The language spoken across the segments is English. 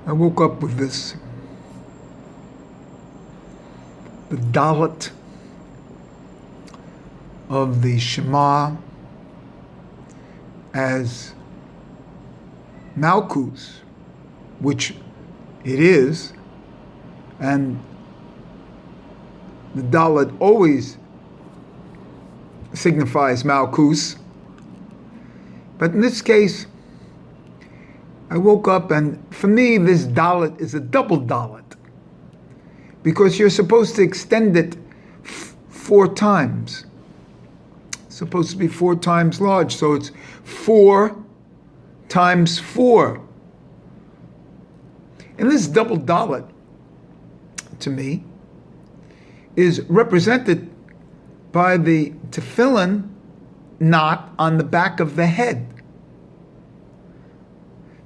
I woke up with this. The Dalet of the Shema as Malkus, which it is, and the Dalet always signifies Malkus. But in this case, I woke up, and for me, this Dalet is a double Dalet, because you're supposed to extend it 4 times. It's supposed to be 4 times large, so it's 4 times 4. And this double Dalet, to me, is represented by the tefillin knot on the back of the head.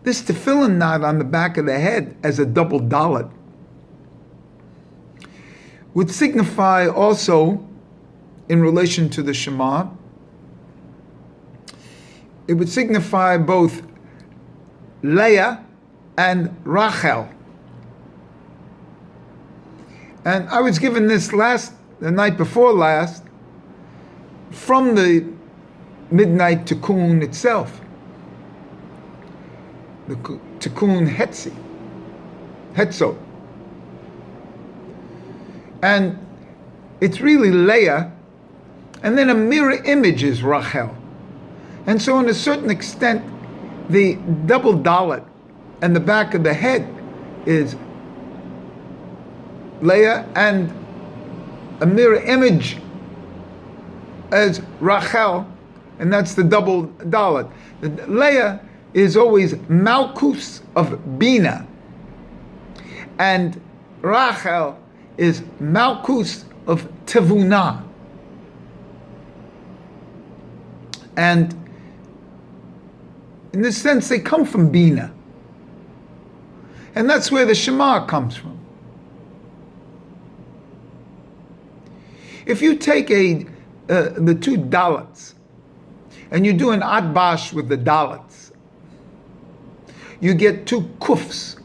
This tefillin knot on the back of the head as a double Dalet would signify also, in relation to the Shema, it would signify both Leah and Rachel. And I was given this the night before last, from the midnight tikkun itself, the tikkun Hetzo. And it's really Leah, and then a mirror image is Rachel. And so, in a certain extent, the double Dalet and the back of the head is Leah, and a mirror image as Rachel, and that's the double Dalet. The Leah is always Malkus of Bina, and Rachel is Malkus of Tevunah. And in this sense, they come from Bina. And that's where the Shema comes from. If you take the 2 Dalets, and you do an Adbash with the Dalets, you get 2 Kufs.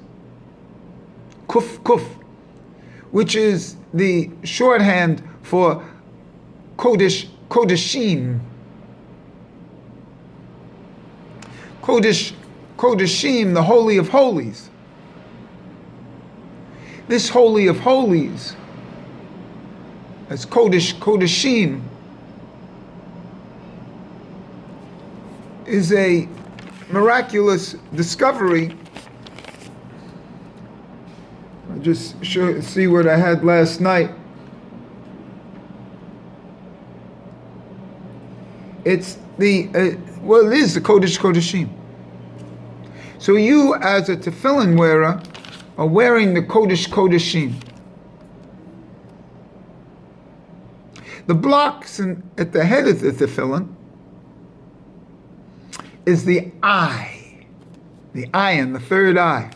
Kuf, which is the shorthand for Kodeshim. Kodeshim, the Holy of Holies. This Holy of Holies, as Kodeshim, is a miraculous discovery. I'll just see what I had last night. It's it is the Kodeshim. So you, as a tefillin wearer, are wearing the Kodeshim. The blocks at the head of the tefillin is the eye and the third eye.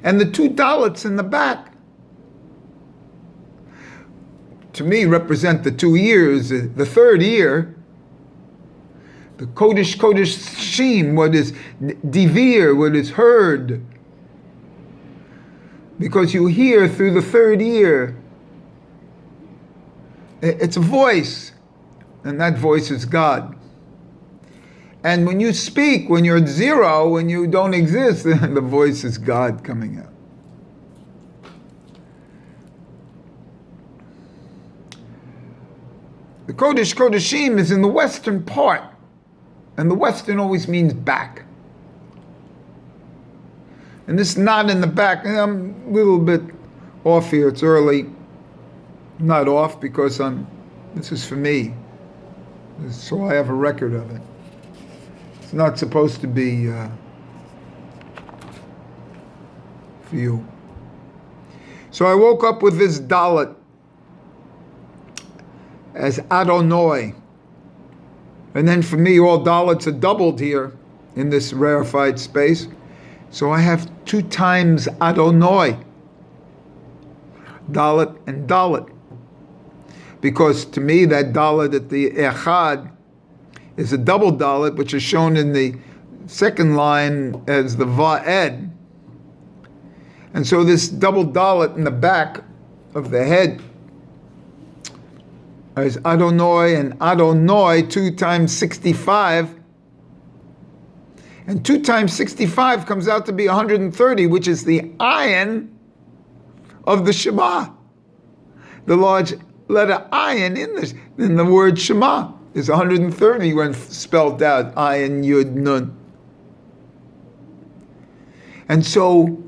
And the 2 Dalets in the back, to me, represent the 2 ears, the third ear, the Kodeshim, what is divir, what is heard. Because you hear through the third ear. It's a voice, and that voice is God. And when you speak, when you're at 0, when you don't exist, the voice is God coming out. The Kodeshim is in the western part, and the western always means back. And this knot in the back, and I'm a little bit off here, it's early. I'm not off because this is for me, so I have a record of it. It's not supposed to be for you. So I woke up with this Dalet as Adonai. And then for me, all Dalets are doubled here in this rarefied space. So I have 2 times Adonai, Dalet and Dalet. Because to me, that Dalet at the Echad is a double Dalet, which is shown in the second line as the Va'ed. And so this double Dalet in the back of the head is Adonai, and Adonai 2 times 65. And 2 times 65 comes out to be 130, which is the ayin of the Shema. The large letter ayin in the word Shema is 130 when spelled out, ayin yud nun. And so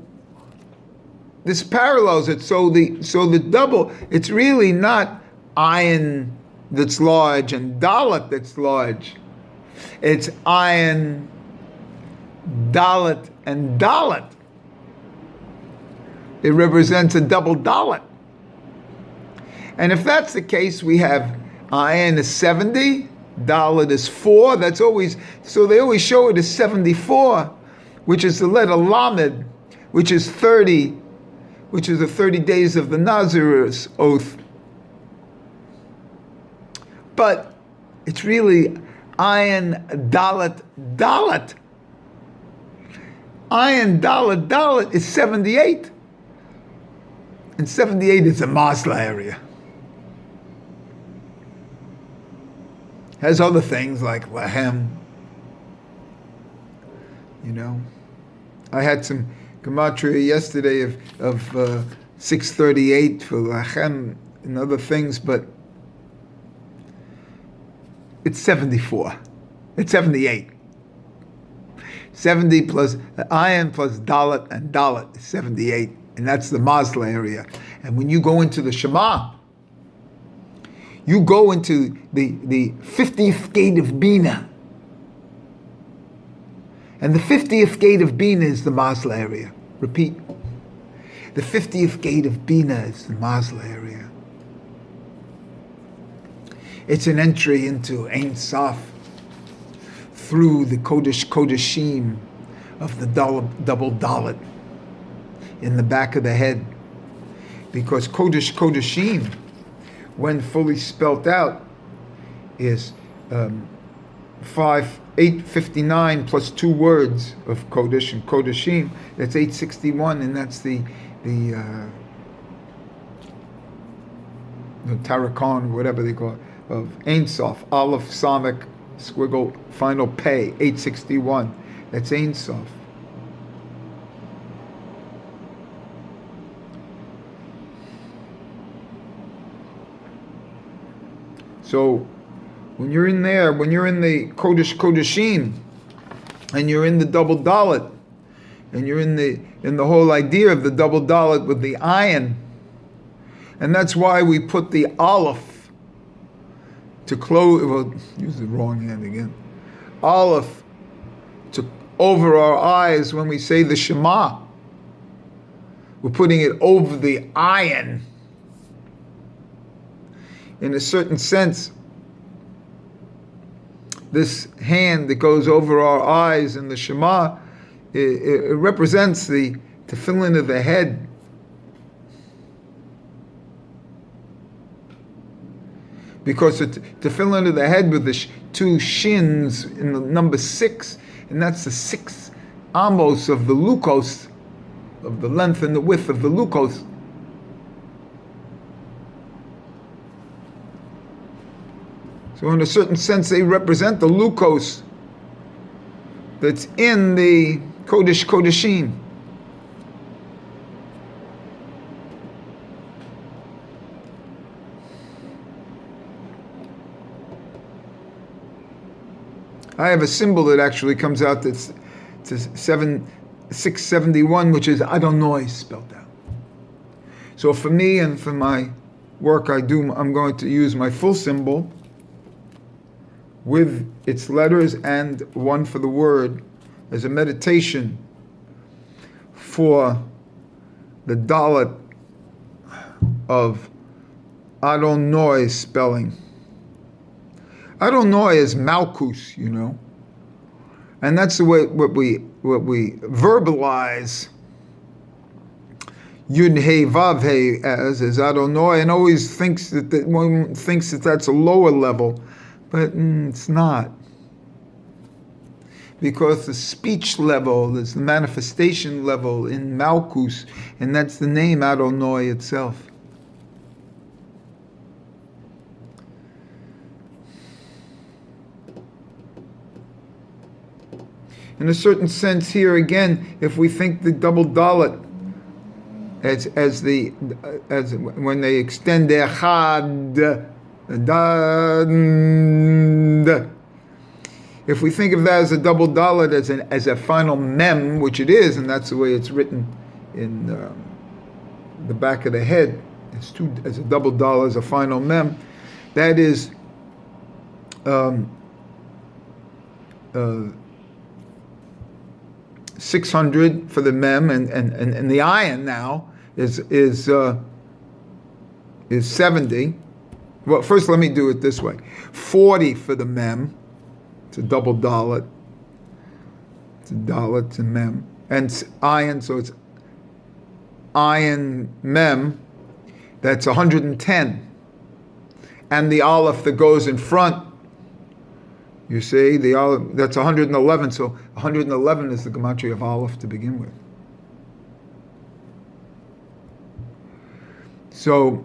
this parallels it. So the double, it's really not ayin that's large and dalet that's large. It's ayin, dalet, and dalet. It represents a double dalet. And if that's the case, we have ayin is 70, dalet is 4. That's always, so they always show it as 74, which is the letter lamed, which is 30, which is the 30 days of the Nazir's oath. But it's really ayin, dalet, dalet. Ayin, dalet, dalet is 78. And 78 is the Masla area. Has other things like lahem. You know, I had some gematria yesterday of 638 for lahem and other things, but it's 74. It's 78. 70 plus ayin plus dalet and dalet is 78. And that's the Masla area. And when you go into the Shema, you go into the 50th gate of Bina. And the 50th gate of Bina is the Masla area. Repeat. The 50th gate of Bina is the Masla area. It's an entry into Ein Sof through the Kodesh Kodeshim of the double Dalet in the back of the head, because Kodesh Kodeshim, when fully spelt out, is 859 plus 2 words of Kodesh and Kodeshim. That's 861, and that's the Tarakon, whatever they call it, of Ein Sof, Aleph, Samek, squiggle, final pay, 861. That's Ein Sof. So when you're in there, when you're in the Kodesh Kodeshim, and you're in the double Dalet, and you're in the whole idea of the double Dalet with the ayin, and that's why we put the Aleph to close. Well, use the wrong hand again. Aleph to over our eyes when we say the Shema. We're putting it over the ayin. In a certain sense, this hand that goes over our eyes in the Shema, it represents the tefillin of the head. Because the tefillin of the head with the 2 shins in the number 6, and that's the 6 amos of the lukos, of the length and the width of the lukos. So in a certain sense, they represent the lukos that's in the Kodesh Kodeshim. I have a symbol that actually comes out that's to 671, which is Adonai spelled out. So for me and for my work I do, I'm going to use my full symbol with its letters and one for the word as a meditation for the Dalet of Adonai spelling. Adonai is Malkus, you know, and that's the way what we verbalize Yud Hey Vav Hey as is Adonai, and always thinks that one thinks that that's a lower level. But it's not. because the speech level is the manifestation level in Malkus, and that's the name Adonai itself. In a certain sense, here again, if we think the double Dalet as when they extend their Chad, if we think of that as a double Dalet as a final Mem, which it is, and that's the way it's written in the back of the head, as a double Dalet as a final Mem, that is 600 for the Mem, and the ayin now is 70. Well, first let me do it this way: 40 for the Mem. It's a double Dalet. It's a Dalet to Mem, and ayin, so it's ayin Mem. That's 110, and the aleph that goes in front. You see, the aleph, that's 111, so 111 is the gematria of aleph to begin with. So,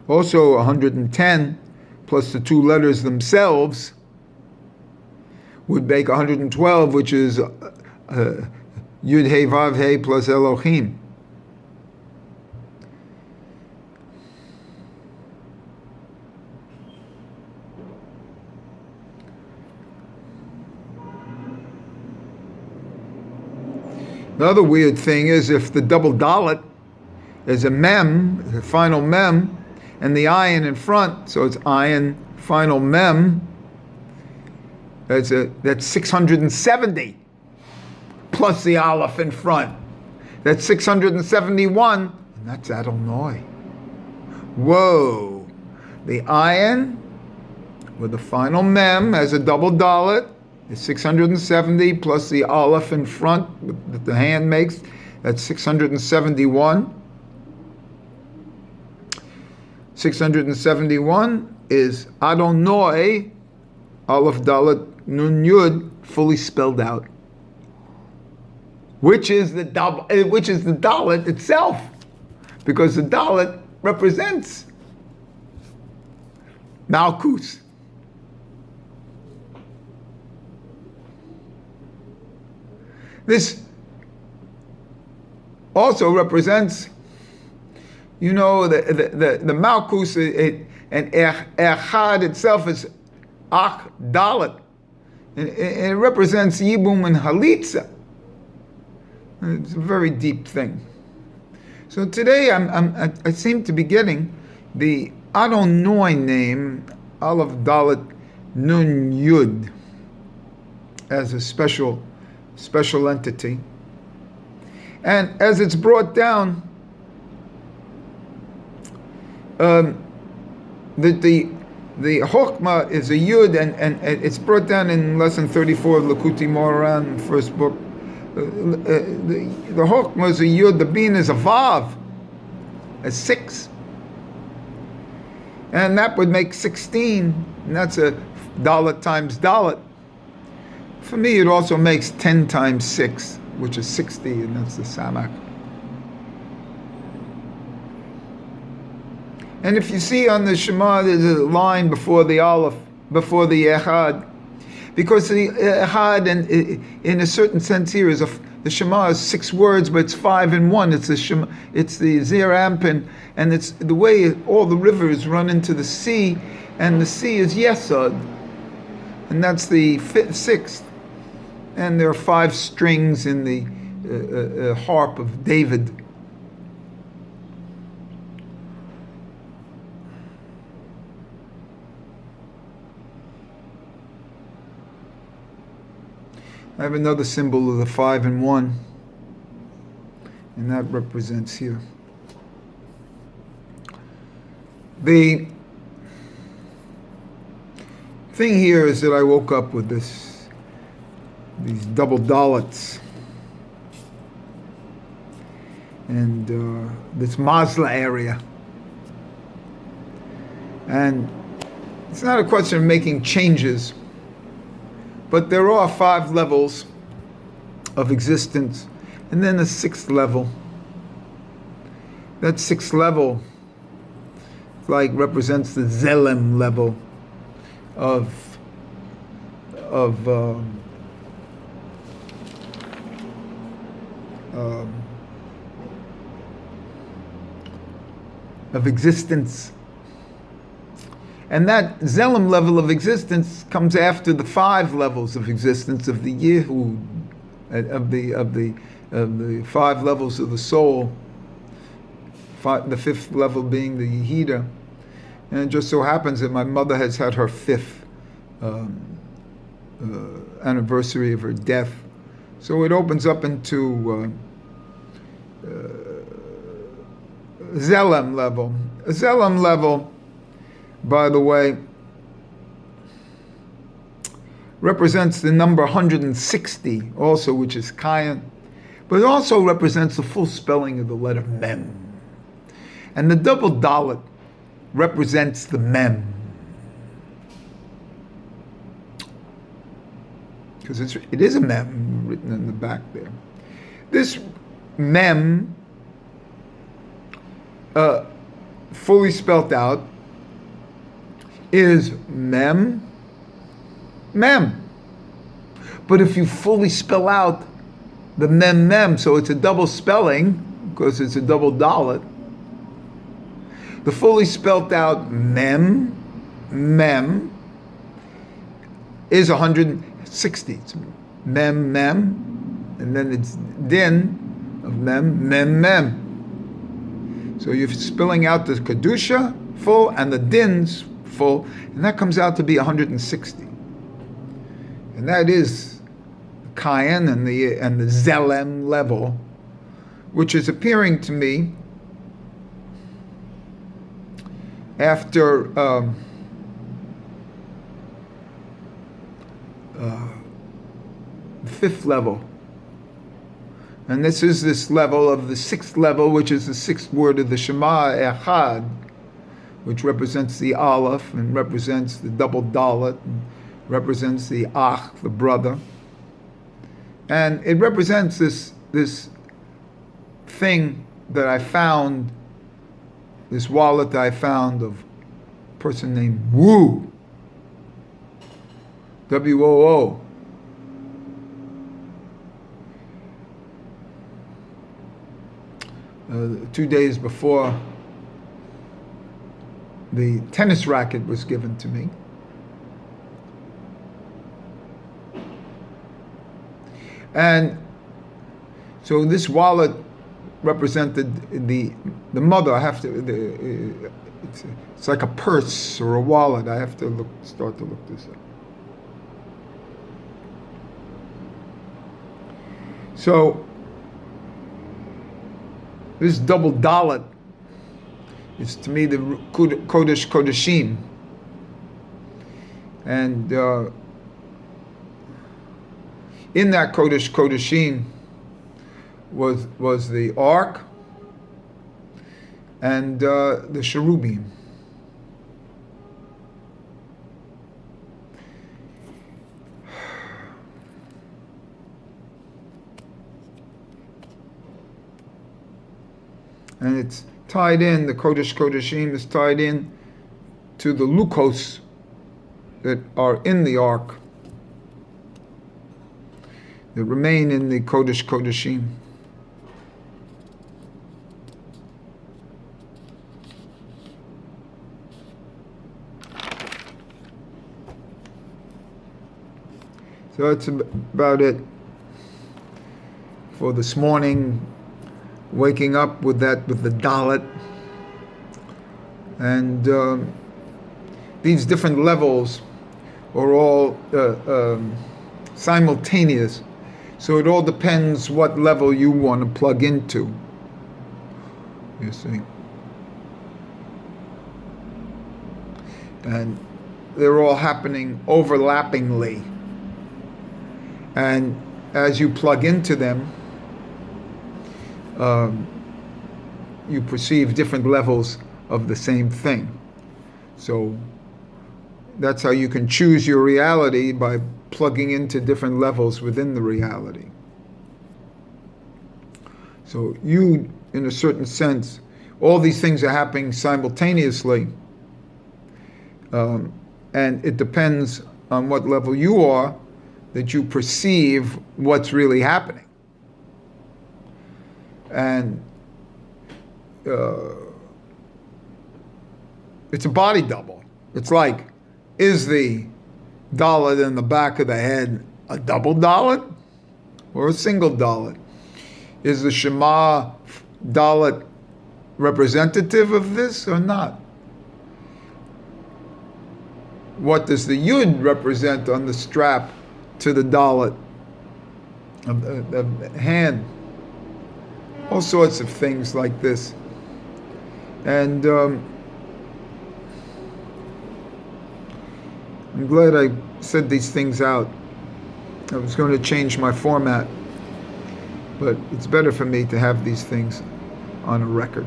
also 110 plus the two letters themselves would make 112, which is Yud Hey Vav Hey plus Elohim. The other weird thing is if the double Dalet is a Mem, the final Mem, and the ayin in front, so it's ayin final Mem, that's 670 plus the aleph in front. That's 671, and that's Adonai. Whoa. The ayin with the final Mem as a double Dalet is 670 plus the aleph in front that the hand makes. That's 671. 671 is Adonai, aleph Dalet Nun Yud, fully spelled out, which is the Dalet itself, because the Dalet represents Malkus. This also represents, the Malkus, and Echad itself is Ach Dalet. And it represents Yibum and Halitza. It's a very deep thing. So today I seem to be getting the Adonai name, Aleph Dalet Nun Yud, as a special entity. And as it's brought down, the Chokmah is a Yud, and it's brought down in lesson 34 of Likutei Moharan, first book. The Chokmah is a Yud, the Bin is a Vav, a 6. And that would make 16, and that's a Dalet times Dalet. For me, it also makes 10 times 6, which is 60, and that's the Samak. And if you see on the Shema, there's a line before the Aleph, before the Echad, because the Echad, and in a certain sense here, the Shema is 6 words, but it's 5 in 1. It's the Shema, it's the Zir Ampin, and it's the way all the rivers run into the sea, and the sea is Yesod, and that's the 6th. And there are 5 strings in the harp of David. I have another symbol of the 5 and 1, and that represents here. The thing here is that I woke up with these double Dalets, and this Masla area, and it's not a question of making changes, but there are 5 levels of existence, and then a 6th level. That 6th level represents the Zelem level of existence. And that Zelem level of existence comes after the 5 levels of existence of the Yehud, of the 5 levels of the soul. The 5th level being the Yehida. And it just so happens that my mother has had her 5th anniversary of her death. So it opens up into Zelem level. A Zelem level, by the way, represents the number 160 also, which is Kayan, but it also represents the full spelling of the letter Mem. And the double Dalet represents the Mem. Because it is a Mem written in the back there. This Mem, fully spelt out, is Mem, Mem. But if you fully spell out the Mem, Mem, so it's a double spelling, because it's a double Dalet, the fully spelt out Mem, Mem, is 160. It's Mem, Mem, and then it's Din of Mem, Mem, Mem. So you're spelling out the Kedusha full and the Dins full, and that comes out to be 160. And that is Kayan and the Zelem level, which is appearing to me after the 5th level. And this is this level of the 6th level, which is the 6th word of the Shema Echad, which represents the Aleph and represents the double Dalet and represents the Ach, the brother. And it represents this thing that I found, this wallet that I found of a person named Wu, W-O-O. 2 days before the tennis racket was given to me. And so this wallet represented the mother. I have to, it's like a purse or a wallet. I have to start to look this up. So this double Dalet is to me the Kodesh Kodeshim. And in that Kodesh Kodeshim was the Ark and the Cherubim. And it's tied in, the Kodesh Kodeshim is tied in to the Lukos that are in the Ark, that remain in the Kodesh Kodeshim. So that's about it for this morning. Waking up with the Dalet, and these different levels are all simultaneous. So it all depends what level you want to plug into. You see, and they're all happening overlappingly. And as you plug into them, you perceive different levels of the same thing. So That's how you can choose your reality, by plugging into different levels within the reality. So you, in a certain sense, all these things are happening simultaneously, and it depends on what level you are that you perceive what's really happening. And it's a body double. It's like, is the Dalet in the back of the head a double Dalet or a single Dalet? Is the Shema Dalet representative of this or not? What does the Yud represent on the strap to the Dalet of the hand? All sorts of things like this. And I'm glad I said these things out. I was going to change my format, but it's better for me to have these things on a record.